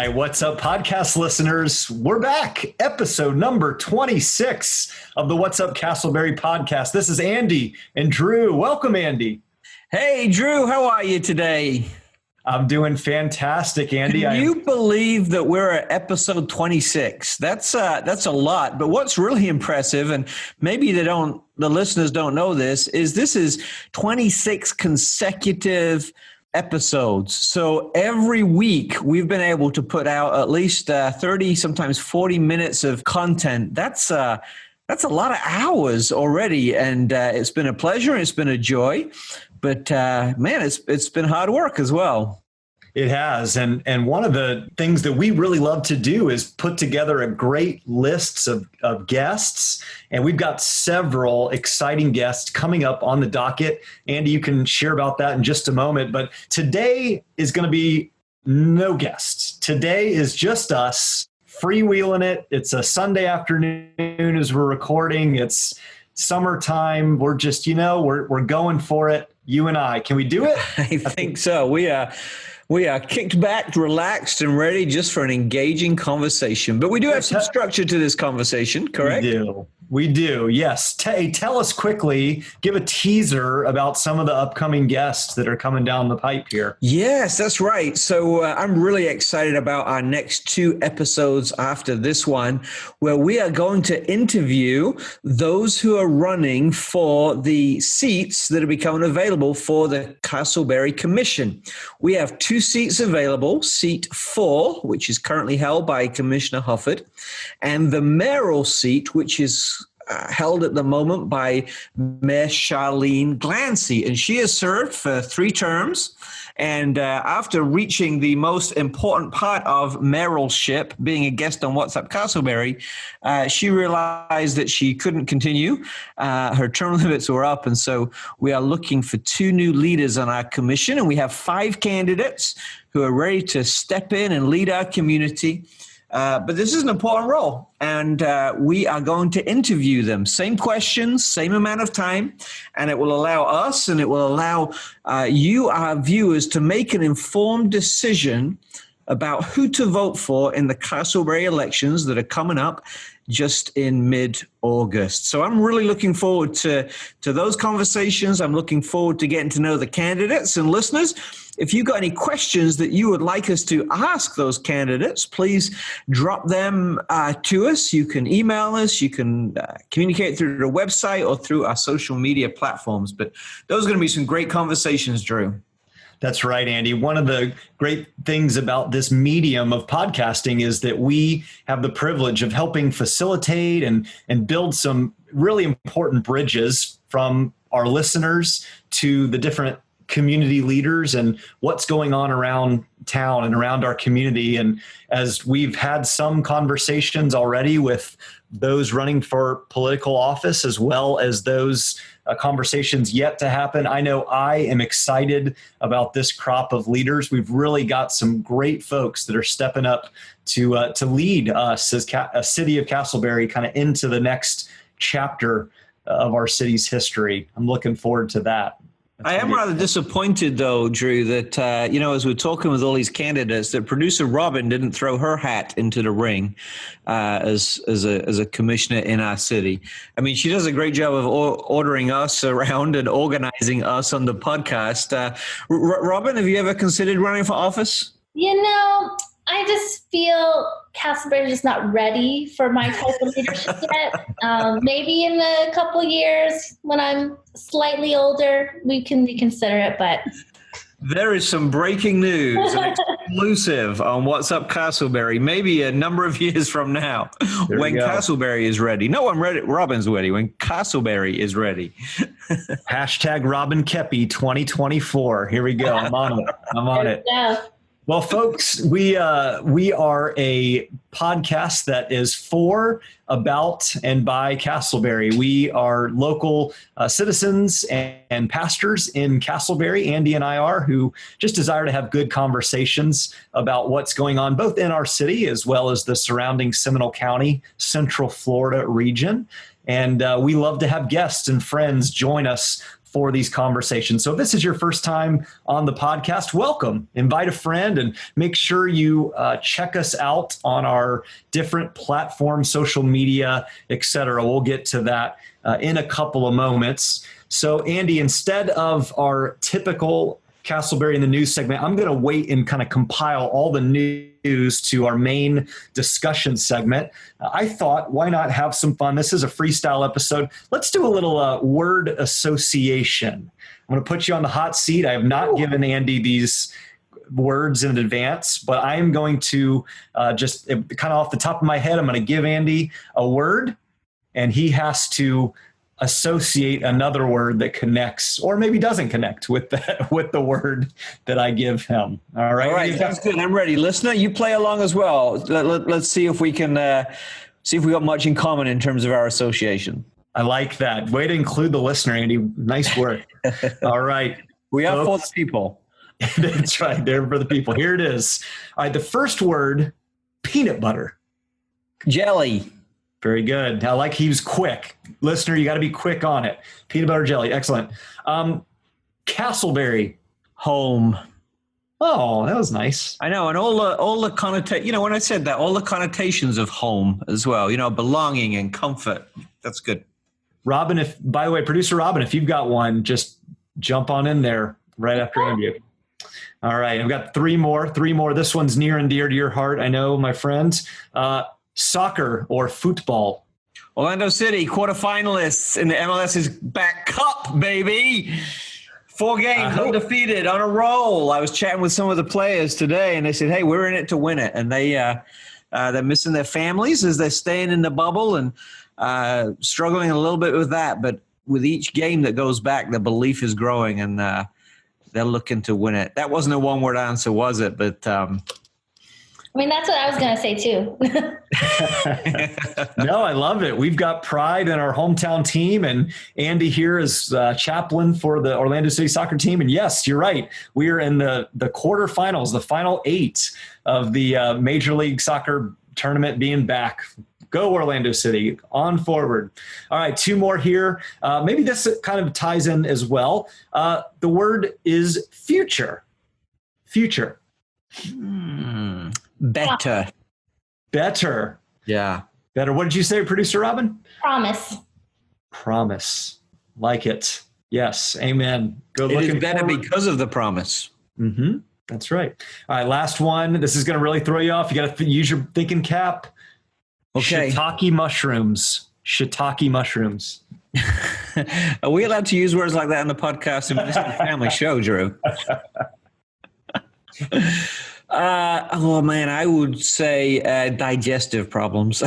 right, what's up, podcast listeners? We're back, episode number 26 of the What's Up Casselberry podcast. This is Andy and Drew. Welcome, Andy. Hey, Drew, how are you today? I'm doing fantastic, Andy. Can you believe that we're at episode 26? That's a lot. But what's really impressive, and maybe the listeners don't know this is 26 consecutive episodes. So every week we've been able to put out at least 30, sometimes 40 minutes of content. That's a lot of hours already, and it's been a pleasure. It's been a joy, but man, it's been hard work as well. It has. And one of the things that we really love to do is put together a great lists of guests. And we've got several exciting guests coming up on the docket. Andy, you can share about that in just a moment. But today is going to be no guests. Today is just us freewheeling it. It's a Sunday afternoon as we're recording. It's summertime. We're just, we're going for it. You and I. Can we do it? I think so. We are kicked back, relaxed, and ready just for an engaging conversation. But we do have some structure to this conversation, correct? We do. Yes. Tell us quickly, give a teaser about some of the upcoming guests that are coming down the pipe here. Yes, that's right. So I'm really excited about our next two episodes after this one, where we are going to interview those who are running for the seats that are becoming available for the Casselberry Commission. We have two seats available, seat 4, which is currently held by Commissioner Hufford, and the mayoral seat, which is held at the moment by Mayor Charlene Glancy, and she has served for 3 terms. And after reaching the most important part of mayoralship, being a guest on What's Up Casselberry, she realized that she couldn't continue. Her term limits were up, and so we are looking for 2 new leaders on our commission, and we have 5 candidates who are ready to step in and lead our community. But this is an important role, and we are going to interview them. Same questions, same amount of time, and it will allow us and it will allow you, our viewers, to make an informed decision about who to vote for in the Casselberry elections that are coming up just in mid-August. So I'm really looking forward to those conversations. I'm looking forward to getting to know the candidates. And listeners, if you've got any questions that you would like us to ask those candidates, please drop them to us. You can email us. You can communicate through the website or through our social media platforms. But those are going to be some great conversations, Drew. That's right, Andy. One of the great things about this medium of podcasting is that we have the privilege of helping facilitate and build some really important bridges from our listeners to the different community leaders and what's going on around town and around our community. And as we've had some conversations already with those running for political office, as well as those conversations yet to happen, I know I am excited about this crop of leaders. We've really got some great folks that are stepping up to lead us as a city of Casselberry kind of into the next chapter of our city's history. I'm looking forward to that. I am rather disappointed, though, Drew, that, as we're talking with all these candidates, that producer Robin didn't throw her hat into the ring as a commissioner in our city. I mean, she does a great job of ordering us around and organizing us on the podcast. Robin, have you ever considered running for office? I just feel Casselberry is just not ready for my type of leadership yet. Maybe in a couple years when I'm slightly older, we can reconsider it, but... There is some breaking news, an exclusive on What's Up Casselberry, maybe a number of years from now, when Casselberry is ready. No, I'm ready. Robin's ready. When Casselberry is ready. Hashtag Robin Kepi 2024. Here we go. I'm on it. Yeah. Well, folks, we are a podcast that is for, about, and by Casselberry. We are local citizens and pastors in Casselberry. Andy and I are, who just desire to have good conversations about what's going on both in our city as well as the surrounding Seminole County, Central Florida region. And we love to have guests and friends join us for these conversations. So if this is your first time on the podcast, welcome. Invite a friend and make sure you check us out on our different platforms, social media, etc. We'll get to that in a couple of moments. So Andy, instead of our typical Casselberry in the news segment, I'm going to wait and kind of compile all the news to our main discussion segment. I thought, why not have some fun? This is a freestyle episode. Let's do a little word association. I'm going to put you on the hot seat. I have not given Andy these words in advance, but I am going to just kind of off the top of my head, I'm going to give Andy a word, and he has to associate another word that connects or maybe doesn't connect with the word that I give him. All right. All right. That's good. I'm ready. Listener, you play along as well. Let's see if we can see if we got much in common in terms of our association. I like that. Way to include the listener, Andy. Nice work. All right. We are for the people. That's right. They're for the people. Here it is. All right. The first word, peanut butter. Jelly. Very good. I like he was quick. Listener, you got to be quick on it. Peanut butter jelly. Excellent. Casselberry. Home. Oh, that was nice. I know. And all the connotations, when I said that, all the connotations of home as well, belonging and comfort. That's good. Robin, by the way, producer Robin, if you've got one, just jump on in there right after Andy. All right. I've got three more. This one's near and dear to your heart. I know, my friends. Soccer or football. Orlando City quarterfinalists in the MLS's back cup, baby. 4 games undefeated on a roll. I was chatting with some of the players today, and they said, "Hey, we're in it to win it." And they're missing their families as they're staying in the bubble and struggling a little bit with that. But with each game that goes back, the belief is growing, and they're looking to win it. That wasn't a one-word answer, was it? But that's what I was going to say too. No, I love it. We've got pride in our hometown team, and Andy here is chaplain for the Orlando City soccer team. And yes, you're right. We are in the quarterfinals, the final 8 of the Major League Soccer tournament being back. Go Orlando City, on forward. All right, 2 more here. Maybe this kind of ties in as well. The word is future. Future. Better. Better. Yeah. Better. What did you say, producer Robin? Promise. Like it. Yes. Amen. It is better because of the promise. Mm-hmm. That's right. All right. Last one. This is going to really throw you off. You got to use your thinking cap. Okay. Shiitake mushrooms. Shiitake mushrooms. Are we allowed to use words like that on the podcast? This is a family show, Drew. Oh man, I would say digestive problems.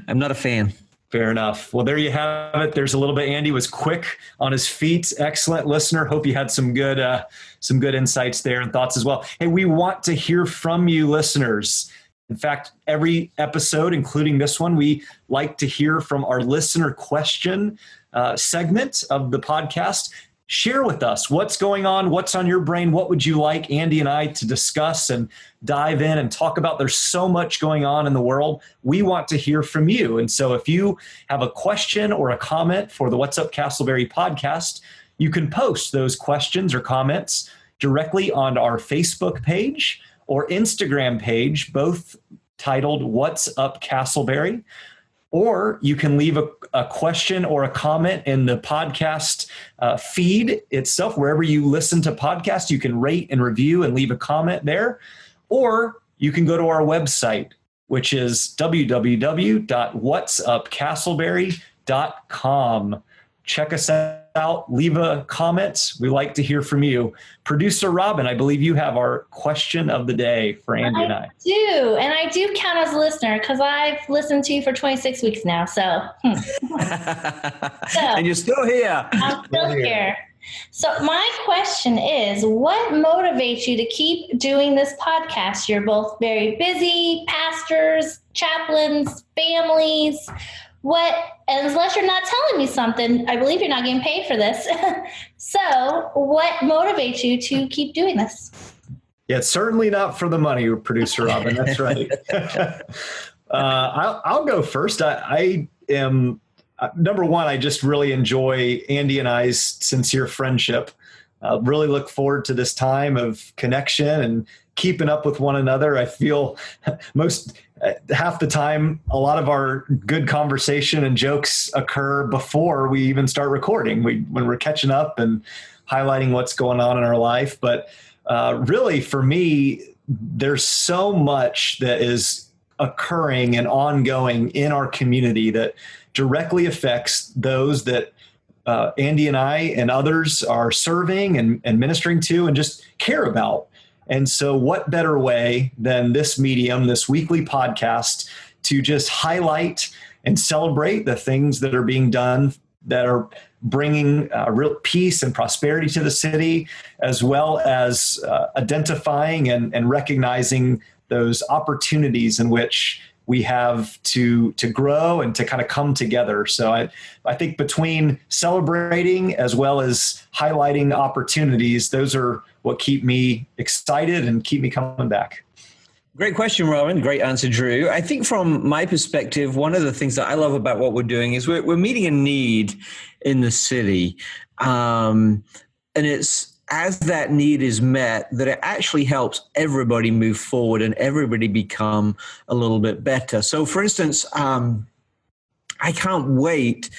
I'm not a fan. Fair enough. Well, there you have it. There's a little bit. Andy was quick on his feet. Excellent listener. Hope you had some good insights there and thoughts as well. Hey, we want to hear from you, listeners. In fact, every episode, including this one, we like to hear from our listener question segment of the podcast. Share with us what's going on, what's on your brain, what would you like Andy and I to discuss and dive in and talk about. There's so much going on in the world. We want to hear from you. And so if you have a question or a comment for the What's Up Casselberry podcast, you can post those questions or comments directly on our Facebook page or Instagram page, both titled What's Up Casselberry. Or you can leave a question or a comment in the podcast feed itself. Wherever you listen to podcasts, you can rate and review and leave a comment there. Or you can go to our website, which is www.whatsupcasselberry.com. Check us out. Leave a comment. We like to hear from you. Producer Robin, I believe you have our question of the day for Andy and I. I do. And I do count as a listener because I've listened to you for 26 weeks now. So, and you're still here. I'm still here. So my question is, what motivates you to keep doing this podcast? You're both very busy, pastors, chaplains, families. And unless you're not telling me something, I believe you're not getting paid for this. So what motivates you to keep doing this? Yeah, it's certainly not for the money, producer Robin. That's right. I'll go first. I Number one, I just really enjoy Andy and I's sincere friendship. Really look forward to this time of connection and keeping up with one another. I feel half the time, a lot of our good conversation and jokes occur before we even start recording. When we're catching up and highlighting what's going on in our life. But really, for me, there's so much that is occurring and ongoing in our community that directly affects those that Andy and I and others are serving and ministering to and just care about. And so what better way than this medium, this weekly podcast, to just highlight and celebrate the things that are being done that are bringing real peace and prosperity to the city, as well as identifying and recognizing those opportunities in which we have to grow and to kind of come together. So I think between celebrating as well as highlighting opportunities, those are what keep me excited and keep me coming back. Great question, Robin. Great answer, Drew. I think from my perspective, one of the things that I love about what we're doing is we're meeting a need in the city. And it's as that need is met that it actually helps everybody move forward and everybody become a little bit better. So for instance, I can't wait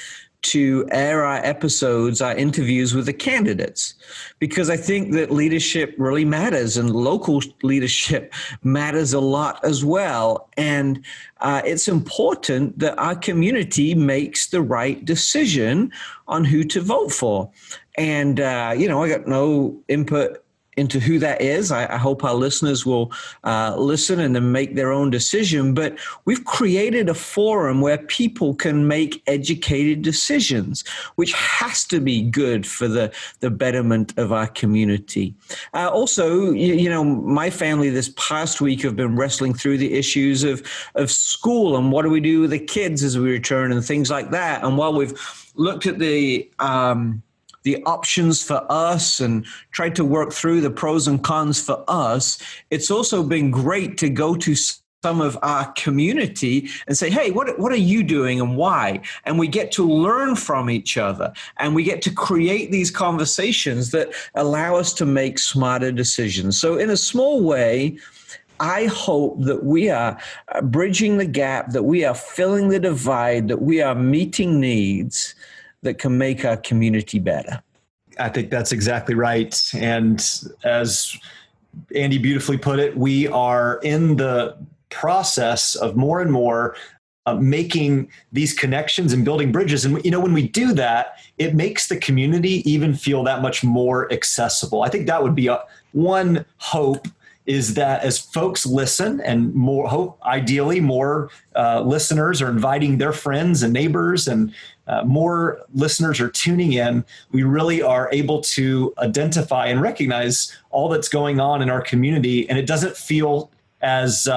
to air our episodes, our interviews with the candidates, because I think that leadership really matters and local leadership matters a lot as well. And it's important that our community makes the right decision on who to vote for. And, I got no input into who that is. I hope our listeners will listen and then make their own decision. But we've created a forum where people can make educated decisions, which has to be good for the betterment of our community. Also, my family this past week have been wrestling through the issues of school and what do we do with the kids as we return and things like that. And while we've looked at the options for us and tried to work through the pros and cons for us, it's also been great to go to some of our community and say, hey, what are you doing and why? And we get to learn from each other and we get to create these conversations that allow us to make smarter decisions. So in a small way, I hope that we are bridging the gap, that we are filling the divide, that we are meeting needs that can make our community better. I think that's exactly right. And as Andy beautifully put it, we are in the process of more and more making these connections and building bridges. And, when we do that, it makes the community even feel that much more accessible. I think that would be one hope, is that as folks listen and ideally more listeners are inviting their friends and neighbors and more listeners are tuning in, we really are able to identify and recognize all that's going on in our community. And it doesn't feel as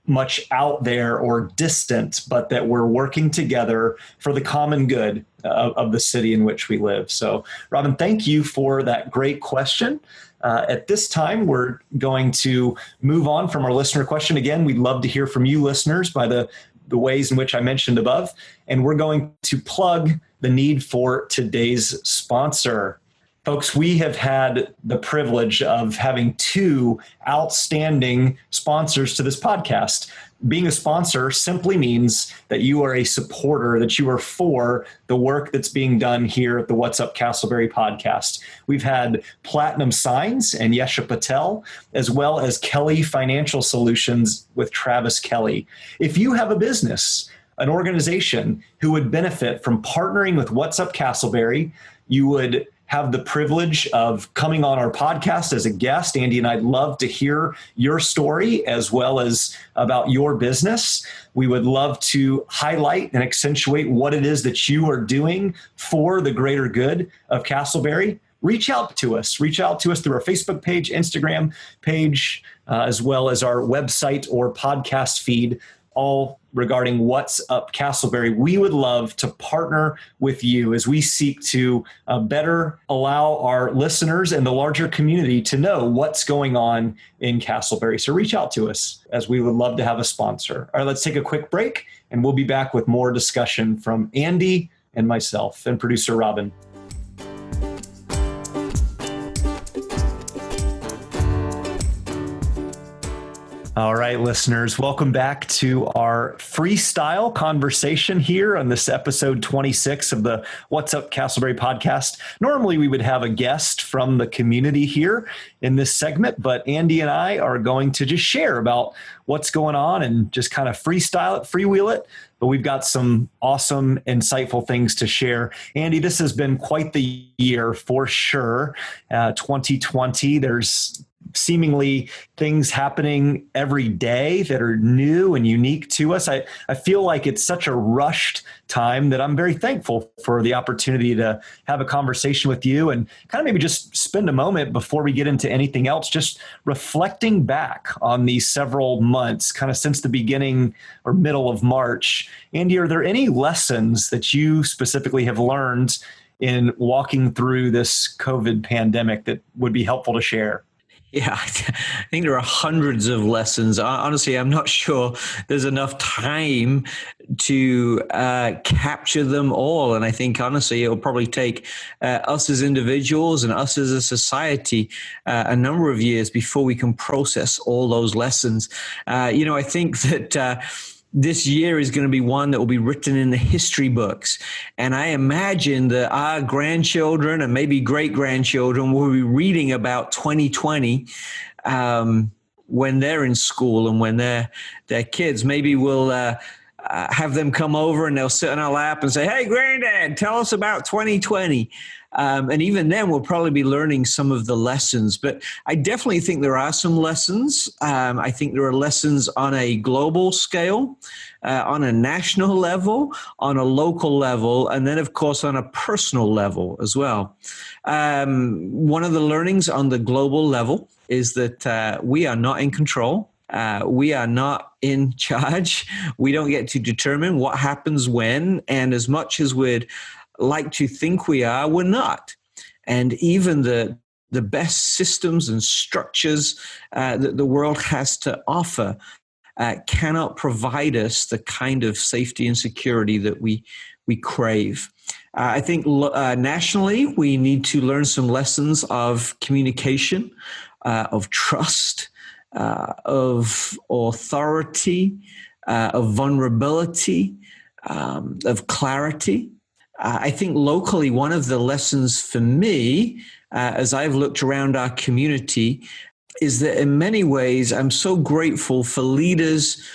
much out there or distant, but that we're working together for the common good of the city in which we live. So, Robin, thank you for that great question. At this time, we're going to move on from our listener question. Again, we'd love to hear from you listeners by the ways in which I mentioned above. And we're going to plug the need for today's sponsor. Folks, we have had the privilege of having two outstanding sponsors to this podcast. Being a sponsor simply means that you are a supporter, that you are for the work that's being done here at the What's Up Casselberry podcast. We've had Platinum Signs and Yesha Patel, as well as Kelly Financial Solutions with Travis Kelly. If you have a business, an organization who would benefit from partnering with What's Up Casselberry, you would have the privilege of coming on our podcast as a guest. Andy and I'd love to hear your story as well as about your business. We would love to highlight and accentuate what it is that you are doing for the greater good of Casselberry. Reach out to us. Reach out to us through our Facebook page, Instagram page, as well as our website or podcast feed, all regarding What's Up Casselberry. We would love to partner with you as we seek to better allow our listeners and the larger community to know what's going on in Casselberry. So reach out to us, as we would love to have a sponsor. All right, let's take a quick break and we'll be back with more discussion from Andy, and myself, and producer Robin. All right, listeners, welcome back to our freestyle conversation here on this episode 26 of the What's Up Casselberry podcast. Normally, we would have a guest from the community here in this segment, but Andy and I are going to just share about what's going on and just kind of freestyle it, freewheel it. But we've got some awesome, insightful things to share. Andy, this has been quite the year for sure. 2020, there's seemingly things happening every day that are new and unique to us. I feel like it's such a rushed time that I'm very thankful for the opportunity to have a conversation with you and kind of maybe just spend a moment before we get into anything else, just reflecting back on these several months, kind of since the beginning or middle of March. Andy, are there any lessons that you specifically have learned in walking through this COVID pandemic that would be helpful to share? Yeah, I think there are hundreds of lessons. Honestly, I'm not sure there's enough time to capture them all. And I think, honestly, it'll probably take us as individuals and us as a society a number of years before we can process all those lessons. I think that this year is going to be one that will be written in the history books. And I imagine that our grandchildren and maybe great-grandchildren will be reading about 2020 when they're in school and when they're kids. Maybe we'll have them come over and they'll sit in our lap and say, "Hey, Granddad, tell us about 2020. And even then, we'll probably be learning some of the lessons. But I definitely think there are some lessons. I think there are lessons on a global scale, on a national level, on a local level, and then, of course, on a personal level as well. One of the learnings on the global level is that we are not in control. We are not in charge. We don't get to determine what happens when. And as much as we'd like to think we are, we're not. And even the best systems and structures that the world has to offer cannot provide us the kind of safety and security that we crave. I think nationally, we need to learn some lessons of communication, of trust, of authority, of vulnerability, of clarity. I think locally, one of the lessons for me, as I've looked around our community, is that in many ways, I'm so grateful for leaders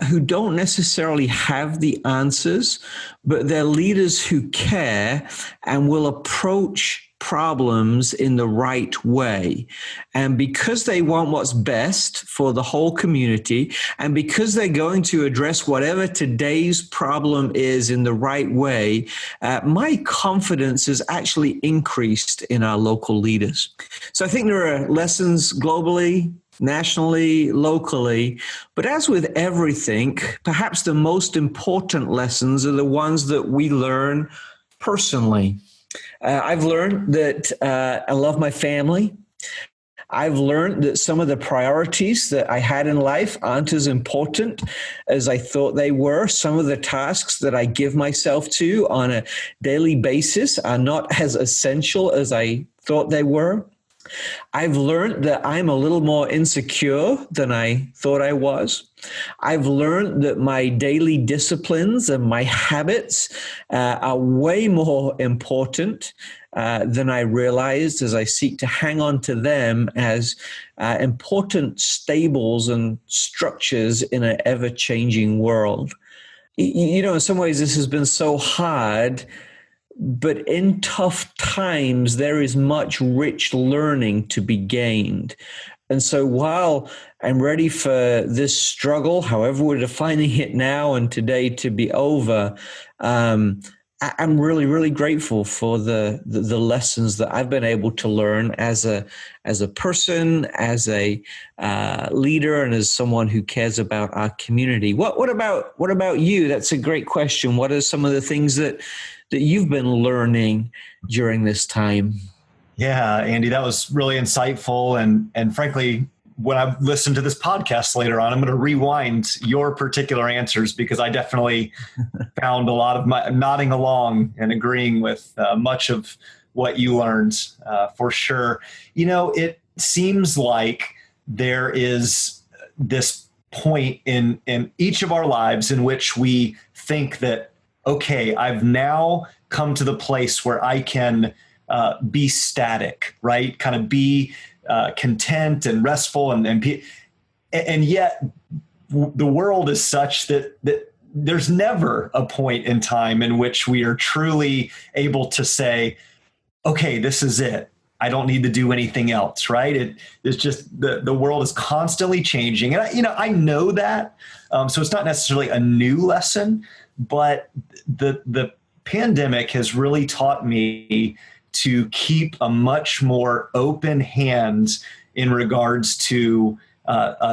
who don't necessarily have the answers, but they're leaders who care and will approach problems in the right way. And because they want what's best for the whole community, and because they're going to address whatever today's problem is in the right way, my confidence has actually increased in our local leaders. So I think there are lessons globally, nationally, locally, but as with everything, perhaps the most important lessons are the ones that we learn personally. I've learned that I love my family. I've learned that some of the priorities that I had in life aren't as important as I thought they were. Some of the tasks that I give myself to on a daily basis are not as essential as I thought they were. I've learned that I'm a little more insecure than I thought I was. I've learned that my daily disciplines and my habits are way more important than I realized as I seek to hang on to them as important stables and structures in an ever-changing world. In some ways, this has been so hard. But in tough times, there is much rich learning to be gained. And so while I'm ready for this struggle, however we're defining it now and today, to be over, I'm really, really grateful for the lessons that I've been able to learn as a person, as a leader, and as someone who cares about our community. What about you? That's a great question. What are some of the things that you've been learning during this time? Yeah, Andy, that was really insightful and frankly when I listen to this podcast later on, I'm going to rewind your particular answers, because I definitely found a lot of my nodding along and agreeing with much of what you learned, for sure. It seems like there is this point in each of our lives in which we think that, okay, I've now come to the place where I can be static, right? Kind of be content and restful, and yet the world is such that there's never a point in time in which we are truly able to say, okay, this is it. I don't need to do anything else, right? It's just the world is constantly changing. And I know that. So it's not necessarily a new lesson, but the pandemic has really taught me to keep a much more open hand in regards to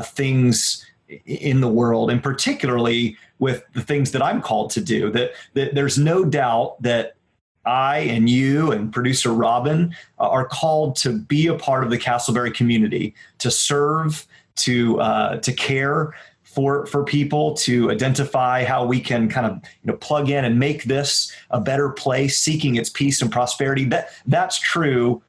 things in the world, and particularly with the things that I'm called to do. That there's no doubt that I and you and producer Robin are called to be a part of the Casselberry community, to serve, to care for people, to identify how we can kind of plug in and make this a better place, seeking its peace and prosperity. That's true,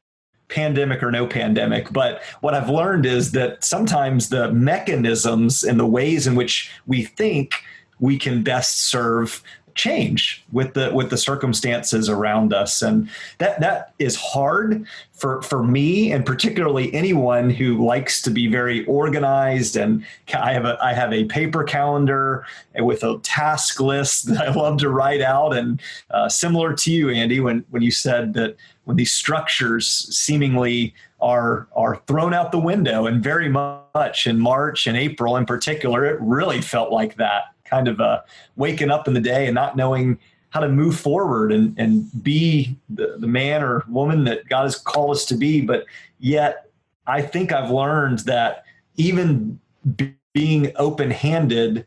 pandemic or no pandemic. But what I've learned is that sometimes the mechanisms and the ways in which we think we can best serve change with the circumstances around us, and that is hard for me, and particularly anyone who likes to be very organized. And I have a paper calendar with a task list that I love to write out, and similar to you, Andy, when you said that when these structures seemingly are thrown out the window, and very much in March and April in particular, it really felt like that. Kind of waking up in the day and not knowing how to move forward and be the man or woman that God has called us to be. But yet I think I've learned that even being open-handed,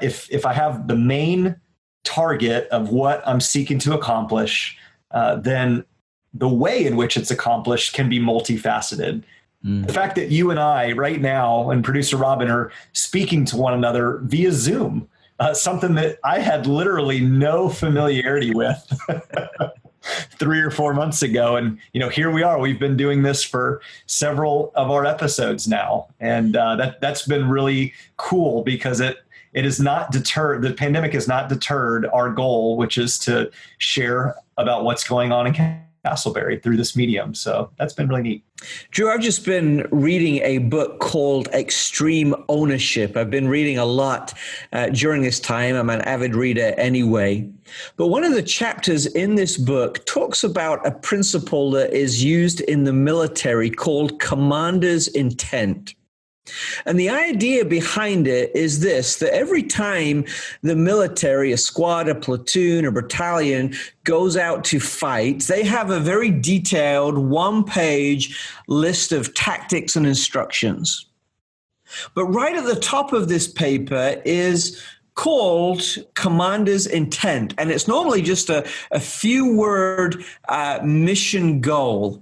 if I have the main target of what I'm seeking to accomplish, then the way in which it's accomplished can be multifaceted. The fact that you and I right now and producer Robin are speaking to one another via Zoom, something that I had literally no familiarity with 3 or 4 months ago. And, here we are. We've been doing this for several of our episodes now. And that's been really cool, because it is not deterred. The pandemic has not deterred our goal, which is to share about what's going on in Casselberry through this medium. So that's been really neat. Drew, I've just been reading a book called Extreme Ownership. I've been reading a lot during this time. I'm an avid reader anyway. But one of the chapters in this book talks about a principle that is used in the military called commander's intent. And the idea behind it is this, that every time the military, a squad, a platoon, a battalion goes out to fight, they have a very detailed 1-page list of tactics and instructions. But right at the top of this paper is called commander's intent. And it's normally just a few-word mission goal.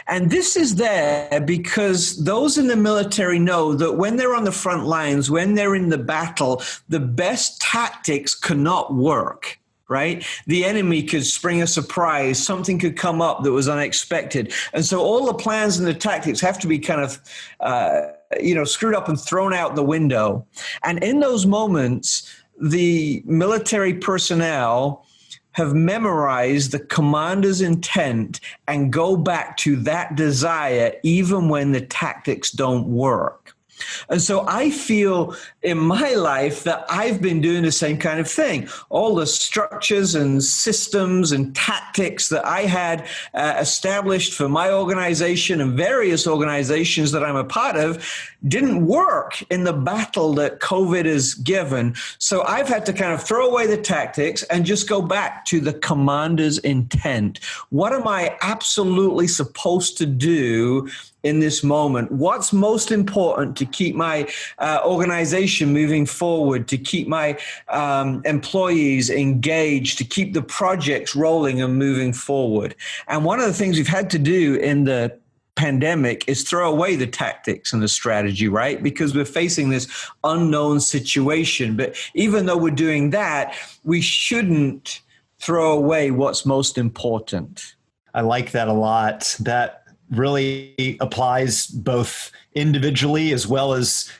And this is there because those in the military know that when they're on the front lines, when they're in the battle, the best tactics cannot work, right? The enemy could spring a surprise. Something could come up that was unexpected. And so all the plans and the tactics have to be kind of, screwed up and thrown out the window. And in those moments, the military personnel have memorized the commander's intent and go back to that desire even when the tactics don't work. And so I feel in my life that I've been doing the same kind of thing. All the structures and systems and tactics that I had established for my organization and various organizations that I'm a part of didn't work in the battle that COVID has given. So I've had to kind of throw away the tactics and just go back to the commander's intent. What am I absolutely supposed to do in this moment? What's most important to keep my organization moving forward, to keep my employees engaged, to keep the projects rolling and moving forward? And one of the things we've had to do in the pandemic is throw away the tactics and the strategy, right? Because we're facing this unknown situation. But even though we're doing that, we shouldn't throw away what's most important. I like that a lot. That really applies both individually as well as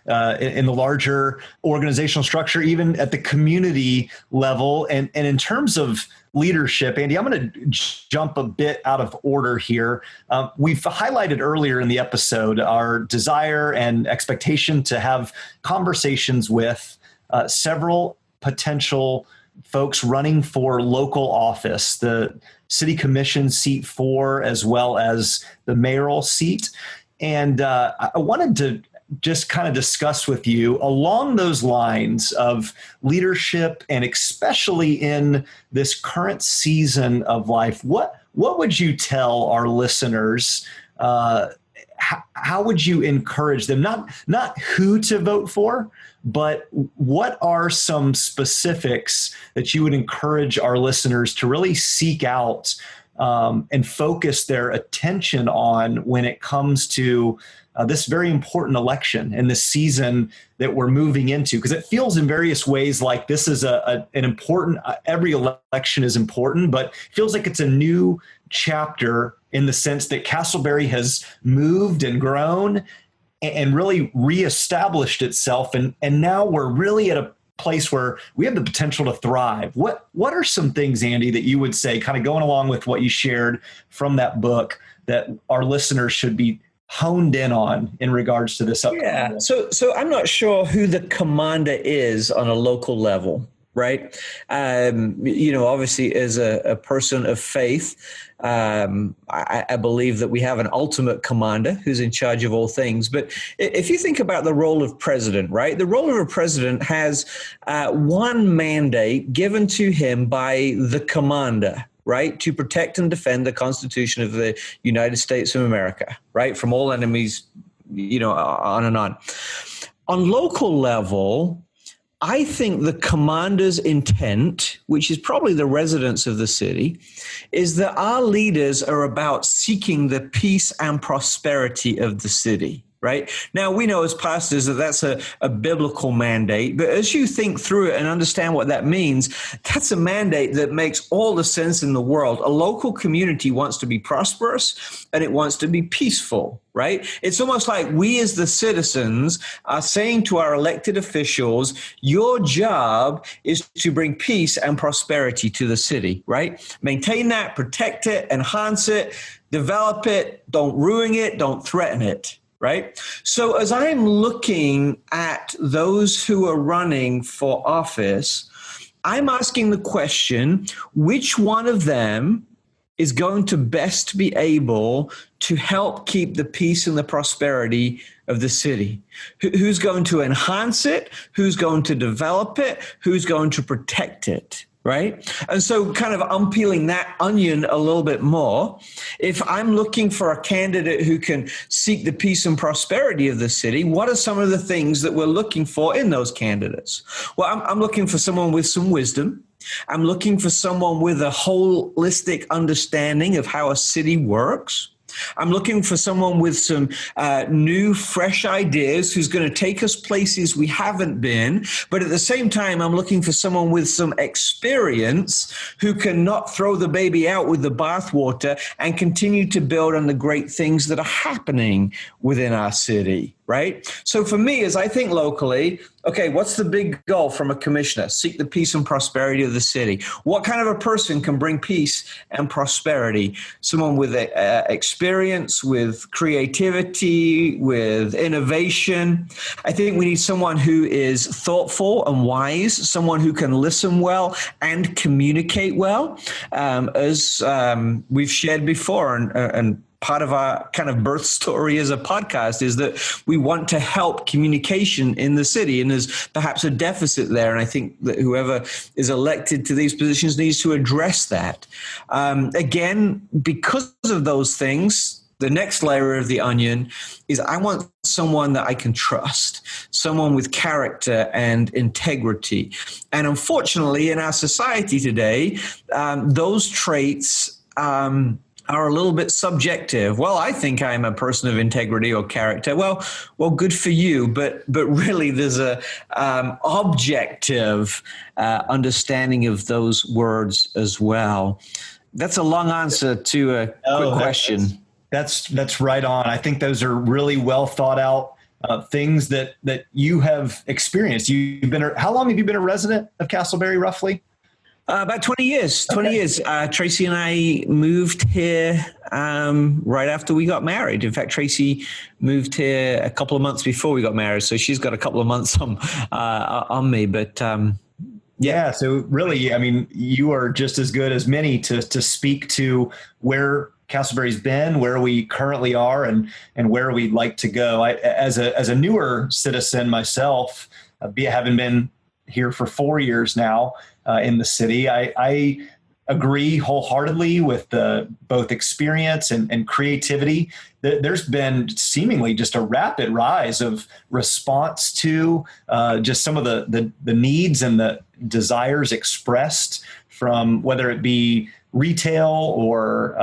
in the larger organizational structure, even at the community level. And in terms of leadership, Andy, I'm going to jump a bit out of order here. We've highlighted earlier in the episode our desire and expectation to have conversations with several potential folks running for local office, the city commission seat 4, as well as the mayoral seat. And I wanted to just kind of discuss with you along those lines of leadership, and especially in this current season of life. What would you tell our listeners? How would you encourage them? Not who to vote for, but what are some specifics that you would encourage our listeners to really seek out and focus their attention on when it comes to this very important election and the season that we're moving into? Because it feels in various ways like this is an important, every election is important, but it feels like it's a new chapter in the sense that Casselberry has moved and grown and really reestablished itself. And now we're really at a place where we have the potential to thrive. What are some things, Andy, that you would say, kind of going along with what you shared from that book, that our listeners should be honed in on in regards to this upcoming? Yeah. So I'm not sure who the commander is on a local level, right? Obviously as a person of faith, I believe that we have an ultimate commander who's in charge of all things. But if you think about the role of president, right? The role of a president has one mandate given to him by the commander, right? To protect and defend the Constitution of the United States of America, right? From all enemies, on and on. On local level, I think the commander's intent, which is probably the residents of the city, is that our leaders are about seeking the peace and prosperity of the city. Right? Now, we know as pastors that that's a biblical mandate, but as you think through it and understand what that means, that's a mandate that makes all the sense in the world. A local community wants to be prosperous and it wants to be peaceful, right? It's almost like we as the citizens are saying to our elected officials, your job is to bring peace and prosperity to the city, right? Maintain that, protect it, enhance it, develop it, don't ruin it, don't threaten it. Right. So as I'm looking at those who are running for office, I'm asking the question, which one of them is going to best be able to help keep the peace and the prosperity of the city? Who's going to enhance it? Who's going to develop it? Who's going to protect it? Right? And so kind of unpeeling that onion a little bit more, if I'm looking for a candidate who can seek the peace and prosperity of the city, what are some of the things that we're looking for in those candidates? Well, I'm looking for someone with some wisdom. I'm looking for someone with a holistic understanding of how a city works. I'm looking for someone with some new, fresh ideas who's going to take us places we haven't been. But at the same time, I'm looking for someone with some experience who can not throw the baby out with the bathwater and continue to build on the great things that are happening within our city. Right? So for me, as I think locally, okay, what's the big goal from a commissioner? Seek the peace and prosperity of the city. What kind of a person can bring peace and prosperity? Someone with experience, with creativity, with innovation. I think we need someone who is thoughtful and wise, someone who can listen well and communicate well. As we've shared before, and part of our kind of birth story as a podcast is that we want to help communication in the city, and there's perhaps a deficit there. And I think that whoever is elected to these positions needs to address that. Again, because of those things, the next layer of the onion is I want someone that I can trust, someone with character and integrity. And unfortunately, in our society today, those traits are a little bit subjective. Well, I think I'm a person of integrity or character. Well, good for you. But really, there's a objective understanding of those words as well. That's a long answer to a quick question. That's right on. I think those are really well thought out things that you have experienced. How long have you been a resident of Casselberry, roughly? About 20 years. 20 years. Tracy and I moved here right after we got married. In fact, Tracy moved here a couple of months before we got married, so she's got a couple of months on me. But yeah, so really, I mean, you are just as good as many to speak to where Casselberry's been, where we currently are, and where we'd like to go. As a newer citizen myself, having been here for 4 years now in the city, I agree wholeheartedly with the both experience and creativity. There's been seemingly just a rapid rise of response to just some of the needs and the desires expressed from whether it be retail or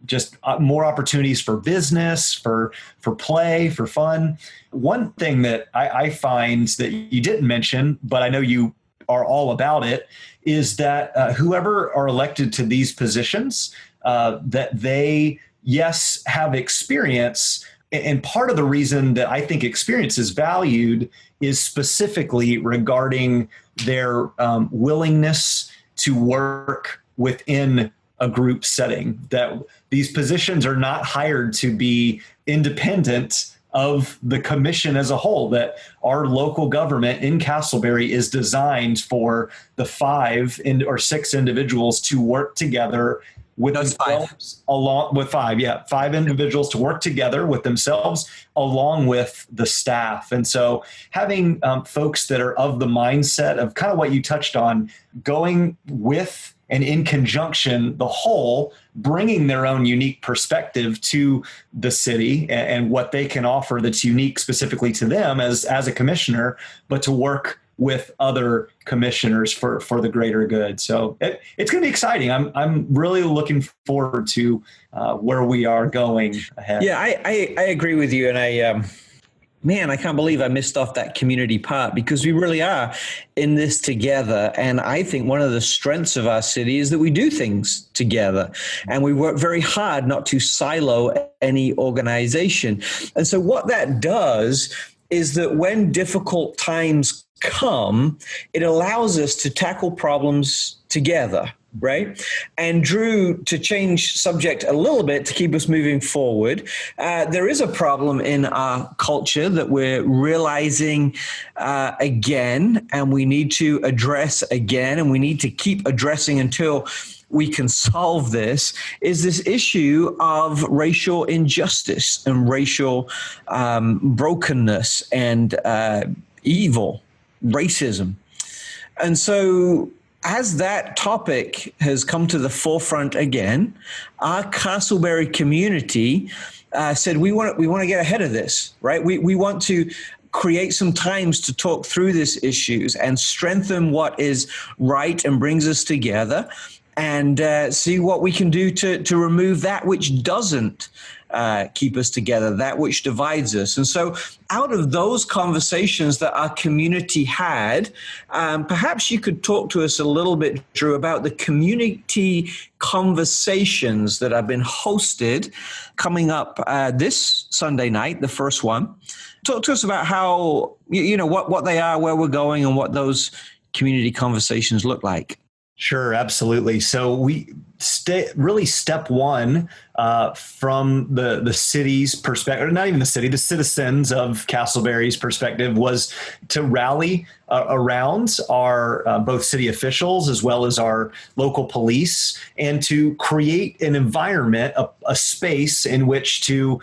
just more opportunities for business, for play, for fun. One thing that I find that you didn't mention, but I know you are all about it, is that whoever are elected to these positions, that they, yes, have experience. And part of the reason that I think experience is valued is specifically regarding their willingness to work within a group setting, that these positions are not hired to be independent of the commission as a whole, that our local government in Casselberry is designed for the 5 or 6 individuals to work together with themselves, along with 5 individuals to work together with themselves along with the staff. And so having folks that are of the mindset of kind of what you touched on, going with and in conjunction, the whole, bringing their own unique perspective to the city and what they can offer that's unique specifically to them as a commissioner, but to work with other commissioners for the greater good. So it's going to be exciting. I'm really looking forward to where we are going ahead. Yeah, I agree with you. And man, I can't believe I missed off that community part, because we really are in this together. And I think one of the strengths of our city is that we do things together and we work very hard not to silo any organization. And so what that does is that when difficult times come, it allows us to tackle problems together. Right? And Drew, to change subject a little bit to keep us moving forward, there is a problem in our culture that we're realizing again, and we need to address again, and we need to keep addressing until we can solve this, is this issue of racial injustice and racial brokenness and evil, racism. And so as that topic has come to the forefront again, our Casselberry community said we want to get ahead of this, right? We want to create some times to talk through these issues and strengthen what is right and brings us together, and see what we can do to remove that which doesn't keep us together, that which divides us. And so out of those conversations that our community had, perhaps you could talk to us a little bit, Drew, about the community conversations that have been hosted coming up this Sunday night, the first one. Talk to us about how, what they are, where we're going, and what those community conversations look like. Sure, absolutely. So we really step one from the city's perspective, not even the city, the citizens of Casselberry's perspective, was to rally around our both city officials as well as our local police, and to create an environment, a space in which to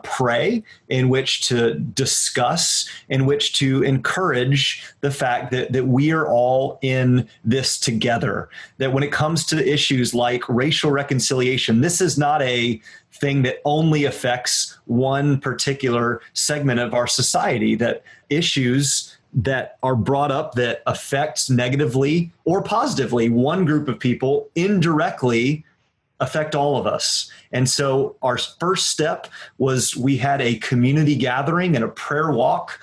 pray, in which to discuss, in which to encourage the fact that we are all in this together. That when it comes to issues like racial reconciliation, this is not a thing that only affects one particular segment of our society, that issues that are brought up that affects negatively or positively one group of people indirectly affect all of us. And so our first step was we had a community gathering and a prayer walk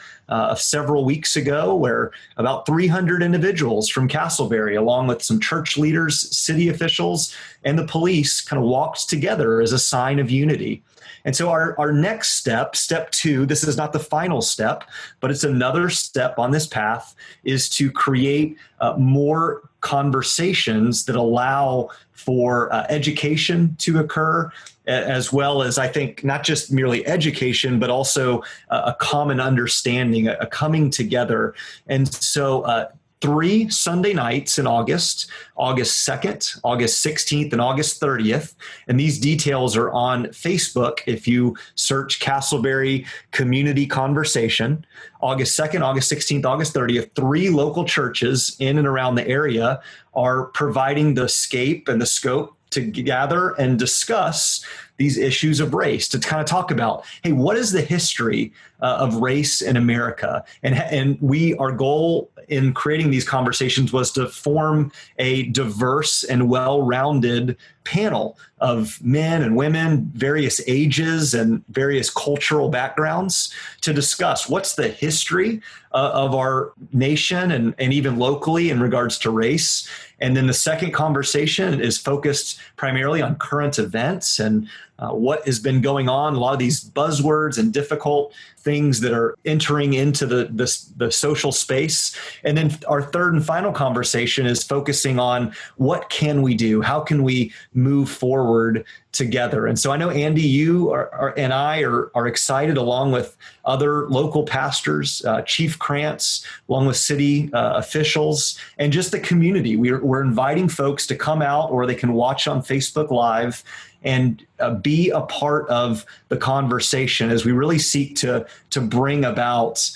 several weeks ago, where about 300 individuals from Casselberry, along with some church leaders, city officials, and the police, kind of walked together as a sign of unity. And so our next step, step 2, this is not the final step, but it's another step on this path, is to create more conversations that allow for education to occur, as well as, I think, not just merely education, but also a common understanding, a coming together. And so 3 Sunday nights in August 2nd, August 16th, and August 30th. And these details are on Facebook if you search Casselberry Community Conversation. August 2nd, August 16th, August 30th, 3 local churches in and around the area are providing the scape and the scope to gather and discuss these issues of race, to kind of talk about, hey, what is the history of race in America? And our goal in creating these conversations was to form a diverse and well-rounded panel of men and women, various ages and various cultural backgrounds, to discuss what's the history of our nation and even locally in regards to race. And then the second conversation is focused primarily on current events and what has been going on, a lot of these buzzwords and difficult things that are entering into the social space. And then our third and final conversation is focusing on what can we do? How can we move forward together? And so I know, Andy, you and I are excited, along with other local pastors, Chief Krantz, along with city officials, and just the community. We're inviting folks to come out, or they can watch on Facebook Live and be a part of the conversation as we really seek to bring about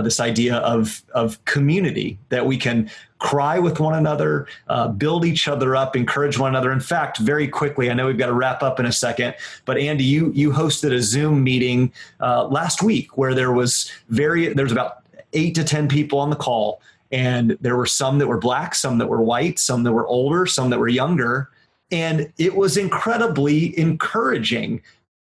this idea of community, that we can cry with one another, build each other up, encourage one another. In fact, very quickly, I know we've got to wrap up in a second, but Andy, you hosted a Zoom meeting last week where there was about 8 to 10 people on the call, and there were some that were Black, some that were white, some that were older, some that were younger. And it was incredibly encouraging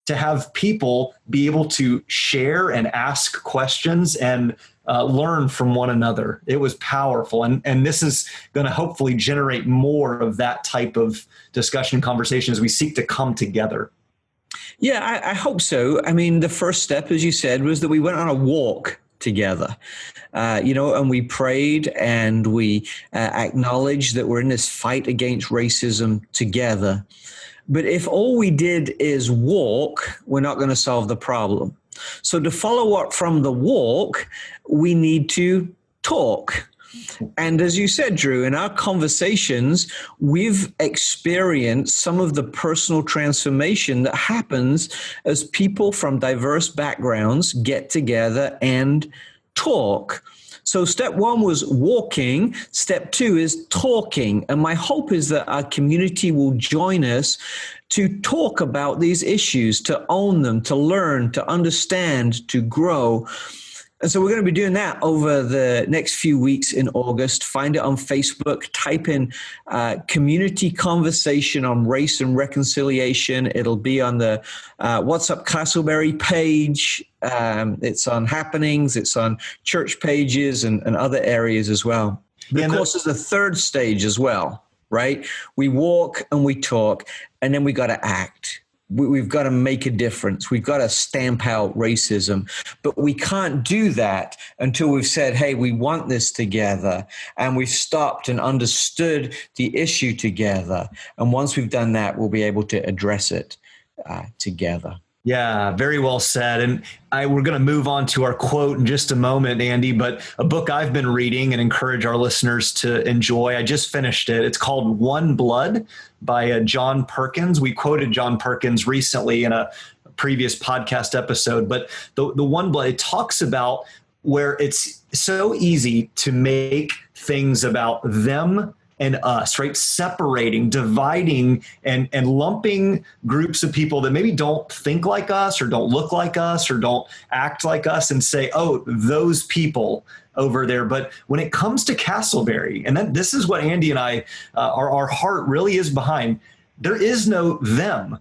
to have people be able to share and ask questions and learn from one another. It was powerful. And this is going to hopefully generate more of that type of discussion and conversation as we seek to come together. Yeah, I hope so. I mean, the first step, as you said, was that we went on a walk together, and we prayed and we acknowledged that we're in this fight against racism together. But if all we did is walk, we're not going to solve the problem. So to follow up from the walk, we need to talk. And as you said, Drew, in our conversations, we've experienced some of the personal transformation that happens as people from diverse backgrounds get together and talk. So step 1 was walking. Step 2 is talking. And my hope is that our community will join us to talk about these issues, to own them, to learn, to understand, to grow. And so we're going to be doing that over the next few weeks in August. Find it on Facebook. Type in community conversation on race and reconciliation. It'll be on the What's Up Casselberry page. It's on happenings. It's on church pages and other areas as well. But of course, there's a third stage as well, right? We walk and we talk, and then we got to act. We've got to make a difference. We've got to stamp out racism. But we can't do that until we've said, hey, we want this together. And we've stopped and understood the issue together. And once we've done that, we'll be able to address it together. Yeah, very well said. And we're going to move on to our quote in just a moment, Andy, but a book I've been reading and encourage our listeners to enjoy. I just finished it. It's called One Blood by John Perkins. We quoted John Perkins recently in a previous podcast episode, but the One Blood, it talks about where it's so easy to make things about them and us, right? Separating, dividing, and lumping groups of people that maybe don't think like us or don't look like us or don't act like us and say, oh, those people over there. But when it comes to Casselberry, and then this is what Andy and I, our heart really is behind, there is no them.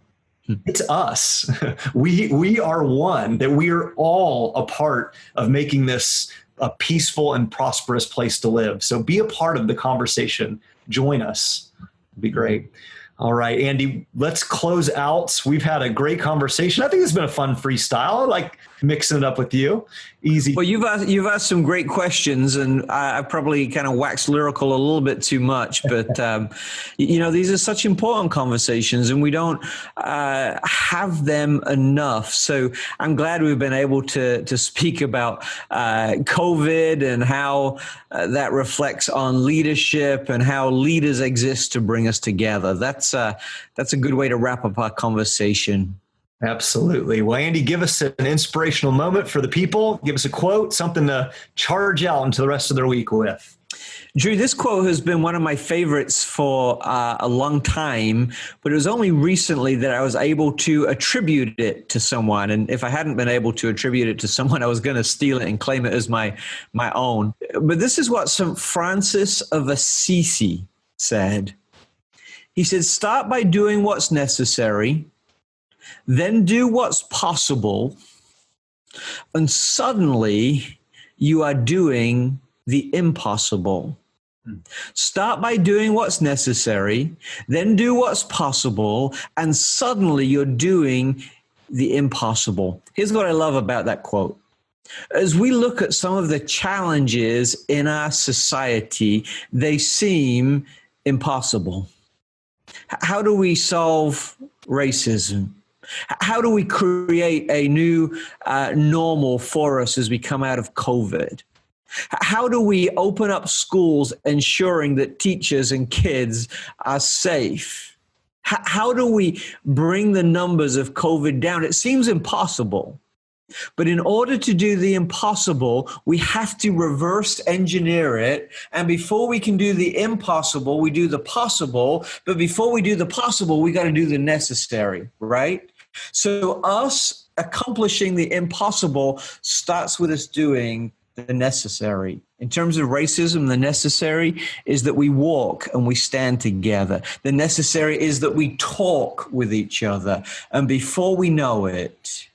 It's us. We are one, that we are all a part of making this a peaceful and prosperous place to live. So be a part of the conversation. Join us. It'd be great. All right, Andy, let's close out. We've had a great conversation. I think it's been a fun freestyle. I like mixing it up with you. Easy. Well, you've asked some great questions, and I probably kind of waxed lyrical a little bit too much. But these are such important conversations, and we don't have them enough. So I'm glad we've been able to speak about COVID and how that reflects on leadership and how leaders exist to bring us together. That's a good way to wrap up our conversation. Absolutely. Well, Andy, give us an inspirational moment for the people. Give us a quote, something to charge out into the rest of their week with. Drew, this quote has been one of my favorites for a long time, but it was only recently that I was able to attribute it to someone. And if I hadn't been able to attribute it to someone, I was going to steal it and claim it as my own. But this is what St. Francis of Assisi said. He said, "Start by doing what's necessary, then do what's possible, and suddenly you are doing the impossible." Start by doing what's necessary, then do what's possible, and suddenly you're doing the impossible. Here's what I love about that quote. As we look at some of the challenges in our society, they seem impossible. How do we solve racism? How do we create a new normal for us as we come out of COVID? How do we open up schools ensuring that teachers and kids are safe? How do we bring the numbers of COVID down? It seems impossible. But in order to do the impossible, we have to reverse engineer it. And before we can do the impossible, we do the possible. But before we do the possible, we got to do the necessary, right? So us accomplishing the impossible starts with us doing the necessary. In terms of racism, the necessary is that we walk and we stand together. The necessary is that we talk with each other. And before we know it,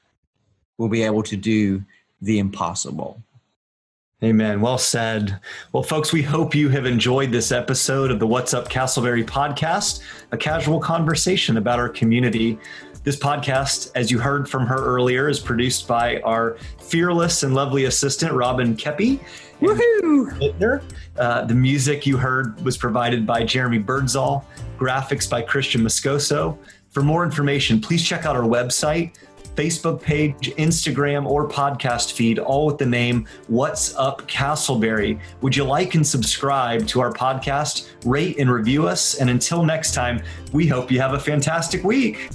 we'll be able to do the impossible. Amen. Well said. Well, folks, we hope you have enjoyed this episode of the What's Up Casselberry podcast, a casual conversation about our community. This podcast, as you heard from her earlier, is produced by our fearless and lovely assistant, Robin Kepi. Woohoo! The music you heard was provided by Jeremy Birdsall, graphics by Christian Moscoso. For more information, please check out our website, Facebook page, Instagram, or podcast feed, all with the name What's Up Casselberry. Would you like and subscribe to our podcast, rate and review us? And until next time, we hope you have a fantastic week.